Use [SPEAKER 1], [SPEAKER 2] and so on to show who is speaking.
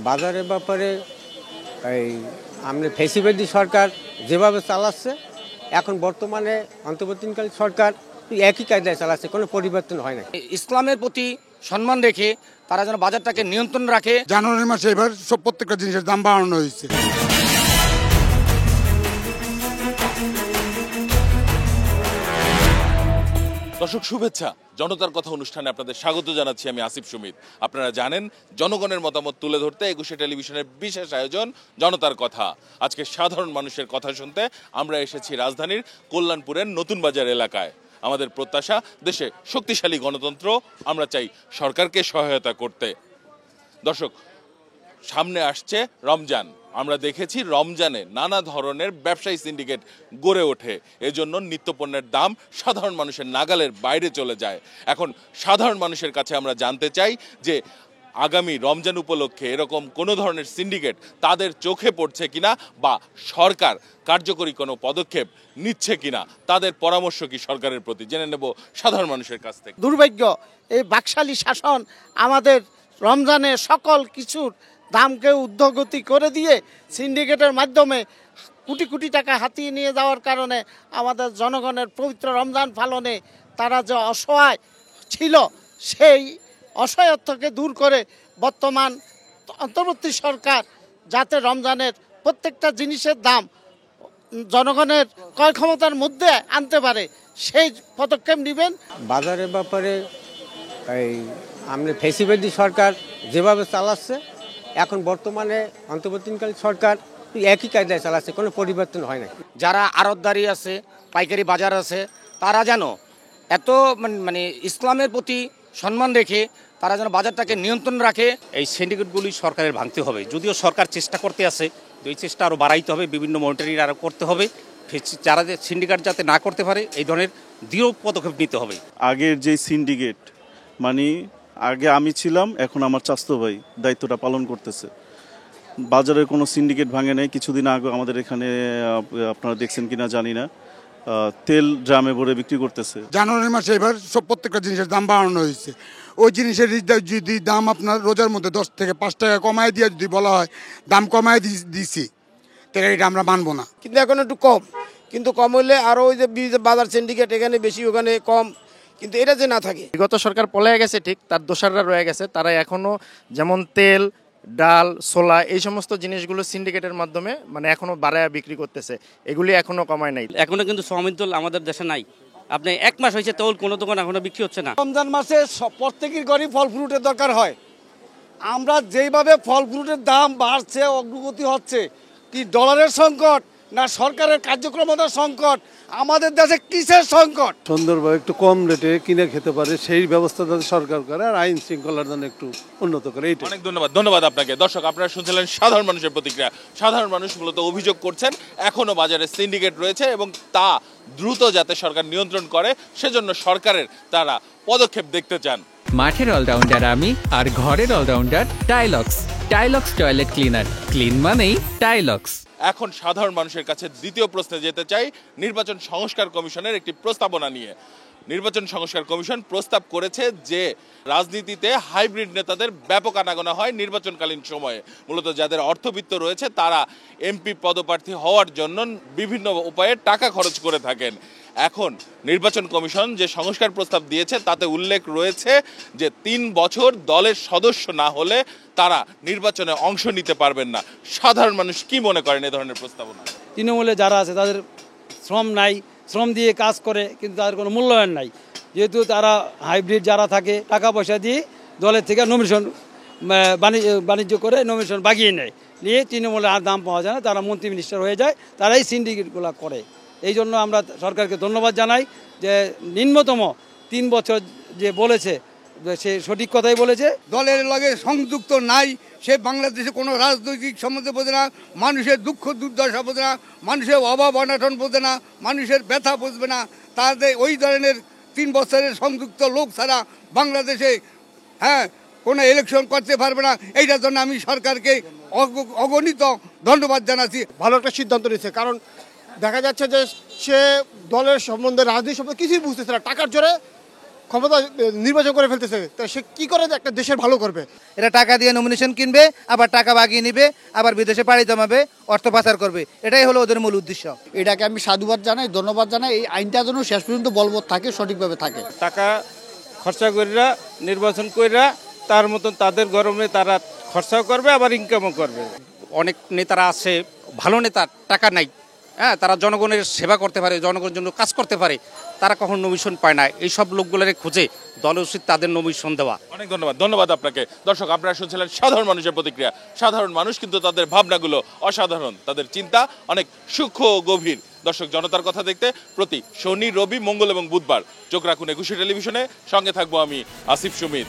[SPEAKER 1] বাজারের ব্যাপারে এই আমরা ফেসিবাদী সরকার যেভাবে চালাচ্ছে, এখন বর্তমানে অন্তর্বর্তীকালীন সরকার একই কায়দায় চালাচ্ছে, কোনো পরিবর্তন হয় না।
[SPEAKER 2] ইসলামের প্রতি সম্মান রেখে তারা যেন বাজারটাকে নিয়ন্ত্রণ রাখে।
[SPEAKER 3] জানুয়ারি মাসে এবার প্রত্যেকটা জিনিসের দাম বাড়ানো হয়েছে।
[SPEAKER 4] দর্শক শুভেচ্ছা, জনতার কথা অনুষ্ঠানে আপনাদের স্বাগত জানাচ্ছি। আমি আসিফ সুমিত। আপনারা জানেন জনগণের মতামত তুলে ধরতে একুশে টেলিভিশনের বিশেষ আয়োজন জনতার কথা। আজকে সাধারণ মানুষের কথা শুনতে আমরা এসেছি রাজধানীর কল্যাণপুরের নতুন বাজার এলাকায়। আমাদের প্রত্যাশা দেশে শক্তিশালী গণতন্ত্র, আমরা চাই সরকারকে সহায়তা করতে। দর্শক, সামনে আসছে রমজান। আমরা দেখেছি রমজানে নানা ধরনের ব্যবসায়ী সিন্ডিকেট গড়ে ওঠে, এজন্য নিত্যপণ্যের দাম সাধারণ মানুষের নাগালের বাইরে চলে যায়। এখন সাধারণ মানুষের কাছে আমরা জানতে চাই যে আগামী রমজান উপলক্ষে এরকম কোনো ধরনের সিন্ডিকেট তাদের চোখে পড়ছে কিনা, বা সরকার কার্যকরী কোনো পদক্ষেপ নিচ্ছে কিনা, তাদের পরামর্শ কি সরকারের প্রতি, জেনে নেব সাধারণ মানুষের কাছ থেকে।
[SPEAKER 5] দুর্ভাগ্য, এই বাকশালী শাসন আমাদের রমজানে সকল কিছুর দামকে ঊর্ধ্বগতি করে দিয়ে সিন্ডিকেটের মাধ্যমে কোটি কোটি টাকা হাতিয়ে নিয়ে যাওয়ার কারণে আমাদের জনগণের পবিত্র রমজান পালনে তারা যে অসহায় ছিল, সেই অসহায়ত্বকে দূর করে বর্তমান অন্তর্বর্তী সরকার যাতে রমজানের প্রত্যেকটা জিনিসের দাম জনগণের ক্রয় ক্ষমতার মধ্যে আনতে পারে, সেই পদক্ষেপ নেবেন।
[SPEAKER 1] বাজারের ব্যাপারে এই আমরা ফেসিবাদী সরকার যেভাবে চালাচ্ছে, এখন বর্তমানে অন্তর্বর্তীকালীন সরকার একই কায়দায় চালাচ্ছে, কোনো পরিবর্তন হয় না।
[SPEAKER 2] যারা আড়তদারি আছে, পাইকারি বাজার আছে, তারা যেন এত মানে ইসলামের প্রতি সম্মান রেখে তারা যেন বাজারটাকে নিয়ন্ত্রণ রাখে।
[SPEAKER 6] এই সিন্ডিকেটগুলি সরকারের ভাঙতে হবে, যদিও সরকার চেষ্টা করতে আছে, এই চেষ্টা আরও বাড়াইতে হবে, বিভিন্ন মনিটরিং আরও করতে হবে, যারা সিন্ডিকেট যাতে না করতে পারে এই ধরনের দৃঢ় পদক্ষেপ নিতে হবে।
[SPEAKER 7] আগের যে সিন্ডিকেট মানে আগে আমি ছিলাম, এখন আমার চাচাতো ভাই দায়িত্বটা পালন করতেছে। বাজারের কোনো সিন্ডিকেট ভাঙে নাই। কিছুদিন আগে আমাদের এখানে আপনারা দেখছেন কিনা জানি না, তেল ড্রামে ভরে বিক্রি করতেছে।
[SPEAKER 3] জানুয়ারি মাসে এবার প্রত্যেকটা জিনিসের দাম বাড়ানো হয়েছে। ওই জিনিসের যদি দাম আপনার রোজার মধ্যে 10 থেকে 5 টাকা কমায় দিয়ে যদি বলা হয় দাম কমায় দিছি, তাহলে এটা আমরা মানবো না।
[SPEAKER 5] কিন্তু এখন একটু কম, কিন্তু কম হলে আরও ওই যে বাজার সিন্ডিকেট এখানে বেশি ওখানে কম, কিন্তু এটা যে না থাকে।
[SPEAKER 8] বিগত সরকার পলায় গেছে ঠিক, তার দোসররা রয়ে গেছে, তারা এখনও যেমন তেল, ডাল, ছোলা এই সমস্ত জিনিসগুলো সিন্ডিকেটের মাধ্যমে মানে এখনও বাড়ায় বিক্রি করতেছে, এগুলি এখনও কমায় নাই।
[SPEAKER 9] এখনো কিন্তু সমিত দল আমাদের দেশে নাই। আপনি 1 মাস হয়েছে তৌল কোনো দোকান এখনো বিক্রি হচ্ছে না।
[SPEAKER 5] রমজান মাসে প্রত্যেকের ঘরেই ফল ফ্রুটের দরকার হয়। আমরা যেইভাবে ফল ফ্রুটের দাম বাড়ছে, অগ্রগতি হচ্ছে, কি ডলারের সংকট না সরকারের কার্যক্রমতার সংকট, আমাদের দেশে কিসের সংকট?
[SPEAKER 10] সুন্দরভাবে একটু কম রেটে কিনে খেতে পারে সেই ব্যবস্থা যাতে সরকার করে, আর আইন শৃঙ্খলার জন্য একটু উন্নত করে। এইটা।
[SPEAKER 4] অনেক ধন্যবাদ আপনাকে। দর্শক, আপনারা শুনছিলেন সাধারণ মানুষের প্রতিক্রিয়া। সাধারণ মানুষ মূলত অভিযোগ করছেন এখনো বাজারে সিন্ডিকেট রয়েছে এবং তা দ্রুত যাতে সরকার নিয়ন্ত্রণ করে, সেজন্য সরকারের তারা পদক্ষেপ দেখতে চান।
[SPEAKER 11] মাঠের অলরাউন্ডার আমি, আর ঘরের allrounder Tylox. Tylox toilet cleaner, clean মানেই টাইলক্স।
[SPEAKER 4] এখন সাধারণ মানুষের কাছে দ্বিতীয় প্রশ্নে যেতে চাই, নির্বাচন সংস্কার কমিশনের একটি প্রস্তাবনা নিয়ে। নির্বাচন সংস্কার কমিশন প্রস্তাব করেছে যে রাজনীতিতে হাইব্রিড নেতাদের ব্যাপক আনাগোনা হয় নির্বাচনকালীন সময়ে। মূলত যাদের অর্থবিত্ত রয়েছে তারা এমপি পদপ্রার্থী হওয়ার জন্য বিভিন্ন উপায়ে টাকা খরচ করে থাকেন। এখন নির্বাচন কমিশন যে সংস্কার প্রস্তাব দিয়েছে তাতে উল্লেখ রয়েছে যে 3 বছর দলের সদস্য না হলে তারা নির্বাচনে অংশ নিতে পারবেন না। সাধারণ মানুষ কি মনে করেন এ ধরনের প্রস্তাবনা?
[SPEAKER 12] তৃণমূলে যারা আছে তাদের শ্রম নাই, শ্রম দিয়ে কাজ করে কিন্তু তাদের কোনো মূল্যায়ন নাই, যেহেতু তারা হাইব্রিড যারা থাকে টাকা পয়সা দিয়ে দলের থেকে নমিনেশন বাণিজ্য করে নমিনেশন বাগিয়ে নেয়, নিয়ে তৃণমূলে আর দাম পাওয়া যায় না, তারা মন্ত্রী মিনিস্টার হয়ে যায়, তারাই সিন্ডিকেটগুলো করে। এই জন্য আমরা সরকারকে ধন্যবাদ জানাই যে নিম্নতম 3 বছর যে বলেছে সে সঠিক কথাই বলেছে।
[SPEAKER 3] দলের লগে সংযুক্ত নাই, সে বাংলাদেশে কোনো রাজনৈতিক সম্বন্ধে বোঝে না, মানুষের দুঃখ দুর্দশা বোঝে না, মানুষের অভাব অনাটন বোঝে না, মানুষের ব্যথা বুঝবে না। তাদের ওই ধরনের 3 বছরের সংযুক্ত লোক ছাড়া বাংলাদেশে কোনো ইলেকশন করতে পারবে না। এইটার জন্য আমি সরকারকে অগণিত ধন্যবাদ জানাচ্ছি।
[SPEAKER 5] ভালো একটা সিদ্ধান্ত নিয়েছে, কারণ দেখা যাচ্ছে যে সে দলের সম্বন্ধে, রাজনীতি সম্বন্ধে কিছুই বুঝতেছে না, টাকার জোরে
[SPEAKER 13] ক্ষমতা নির্বাচন করে ফেলতেছে, তা সে কি করে একটা দেশের ভালো করবে?
[SPEAKER 14] এরা টাকা দিয়ে নমিনেশন কিনবে, আবার টাকা বাগিয়ে নিবে, আবার বিদেশে পাড়ি জমাবে, অর্থ পাচার করবে। এটাই হলো ওদের মূল উদ্দেশ্য।
[SPEAKER 15] এটাকে আমি সাধুবাদ জানাই, ধন্যবাদ জানাই। এই আইনটা যেন শেষ পর্যন্ত বলবৎ থাকে, সঠিকভাবে থাকে।
[SPEAKER 16] টাকা খরচা কইরা নির্বাচন কইরা তার মতন তাদের গরমে তারা খরচাও করবে, আবার ইনকামও করবে।
[SPEAKER 6] অনেক নেতারা আছে, ভালো নেতা, টাকা নাই, হ্যাঁ, তারা জনগণের সেবা করতে পারে, জনগণের জন্য কাজ করতে পারে, তারা কখন নমিশন পায় না। এইসব লোকগুলোর খুঁজে দলে উচিত তাদের নমিশন দেওয়া।
[SPEAKER 4] অনেক ধন্যবাদ আপনাকে। দর্শক, আপনারা শুনছিলেন সাধারণ মানুষের প্রতিক্রিয়া। সাধারণ মানুষ কিন্তু তাদের ভাবনাগুলো অসাধারণ, তাদের চিন্তা অনেক সূক্ষ্ম ও গভীর। দর্শক, জনতার কথা দেখতে প্রতি শনি, রবি, মঙ্গল এবং বুধবার চোখ রাখুন 21 টেলিভিশনে। সঙ্গে থাকবো আমি আসিফ সুমিত।